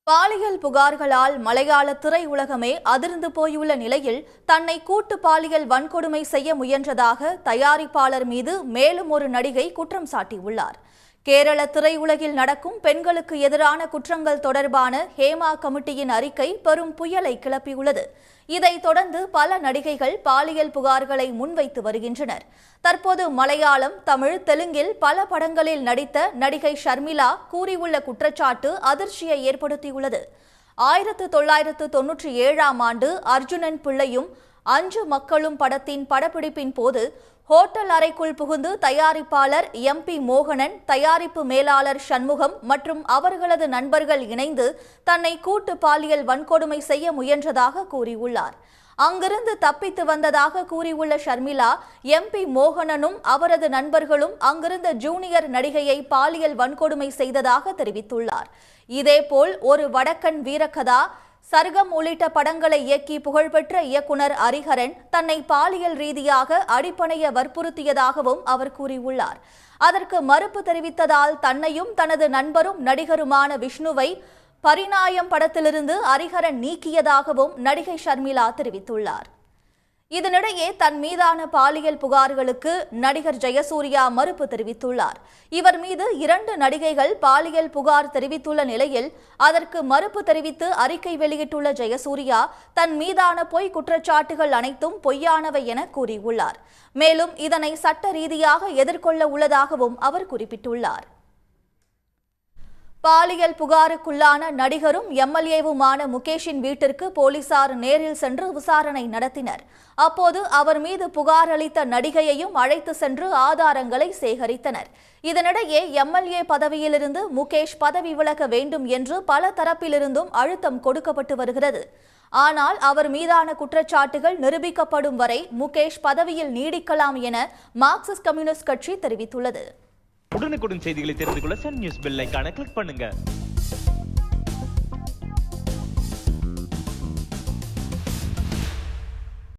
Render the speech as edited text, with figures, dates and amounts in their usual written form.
பாலியல் புகார்களால் மலையாள திரையுலகமே அதிர்ந்து போயுள்ள நிலையில் தன்னை கூட்டு பாலியல் வன்கொடுமை செய்ய முயன்றதாக தயாரிப்பாளர் மீது மேலும் ஒரு நடிகை குற்றம் சாட்டியுள்ளார். கேரள திரையுலகில் நடக்கும் பெண்களுக்கு எதிரான குற்றங்கள் தொடர்பான ஹேமா கமிட்டியின் அறிக்கை பெரும் புயலை கிளப்பியுள்ளது. இதைத் தொடர்ந்து பல நடிகைகள் பாலியல் புகார்களை முன்வைத்து வருகின்றனர். தற்போது மலையாளம், தமிழ், தெலுங்கில் பல படங்களில் நடித்த நடிகை ஷர்மிளா கூறியுள்ள குற்றச்சாட்டு அதிர்ச்சியை ஏற்படுத்தியுள்ளது. 1997ஆம் ஆண்டு அர்ஜுனன் பிள்ளையும் 5 மக்களும் படத்தின் படப்பிடிப்பின் போது ஹோட்டல் அறைக்குள் புகுந்து தயாரிப்பாளர் MP மோகனன், தயாரிப்பு மேலாளர் சண்முகம் மற்றும் அவர்களது நண்பர்கள் இணைந்து தன்னை கூட்டு பாலியல் வன்கொடுமை செய்ய முயன்றதாக கூறியுள்ளார். அங்கிருந்து தப்பித்து வந்ததாக கூறியுள்ள ஷர்மிளா, MP மோகனனும் அவரது நண்பர்களும் அங்கிருந்த ஜூனியர் நடிகையை பாலியல் வன்கொடுமை செய்ததாக தெரிவித்துள்ளார். இதேபோல் ஒரு வடக்கன் வீரகதா, சர்கம் உள்ளிட்ட படங்களை இயக்கி புகழ்பெற்ற இயக்குனர் ஹரிஹரன் தன்னை பாலியல் ரீதியாக அடிப்பணைய வற்புறுத்தியதாகவும் அவர் கூறியுள்ளார். அதற்கு மறுப்பு தெரிவித்ததால் தன்னையும் தனது நண்பரும் நடிகருமான விஷ்ணுவை பரிணாயம் படத்திலிருந்து ஹரிஹரன் நீக்கியதாகவும் நடிகை ஷர்மிளா தெரிவித்துள்ளார். இதனிடையே தன் மீதான பாலியல் புகார்களுக்கு நடிகர் ஜெயசூர்யா மறுப்பு தெரிவித்துள்ளார். இவர் மீது 2 நடிகைகள் பாலியல் புகார் தெரிவித்துள்ள நிலையில் அதற்கு மறுப்பு தெரிவித்து அறிக்கை வெளியிட்டுள்ள ஜெயசூர்யா தன் மீதான பொய் குற்றச்சாட்டுகள் அனைத்தும் பொய்யானவை என கூறியுள்ளார். மேலும் இதனை சட்ட ரீதியாக எதிர்கொள்ள உள்ளதாகவும் அவர் குறிப்பிட்டுள்ளார். பாலியல் புகாருக்குள்ளான நடிகரும் MLAவுமான முகேஷின் வீட்டிற்கு போலீசார் நேரில் சென்று விசாரணை நடத்தினர். அப்போது அவர் மீது புகார் அளித்த நடிகையையும் அழைத்து சென்று ஆதாரங்களை சேகரித்தனர். இதனிடையே MLA பதவியிலிருந்து முகேஷ் பதவி விலக வேண்டும் என்று பல தரப்பிலிருந்தும் அழுத்தம் கொடுக்கப்பட்டு வருகிறது. ஆனால் அவர் மீதான குற்றச்சாட்டுகள் நிரூபிக்கப்படும் வரை முகேஷ் பதவியில் நீடிக்கலாம் என மார்க்சிஸ்ட் கம்யூனிஸ்ட் கட்சி தெரிவித்துள்ளது. உடனுக்குடன் செய்திகளை தெரிந்து கொள்ள சன் நியூஸ் பெல் ஐகானை கிளிக் பண்ணுங்க.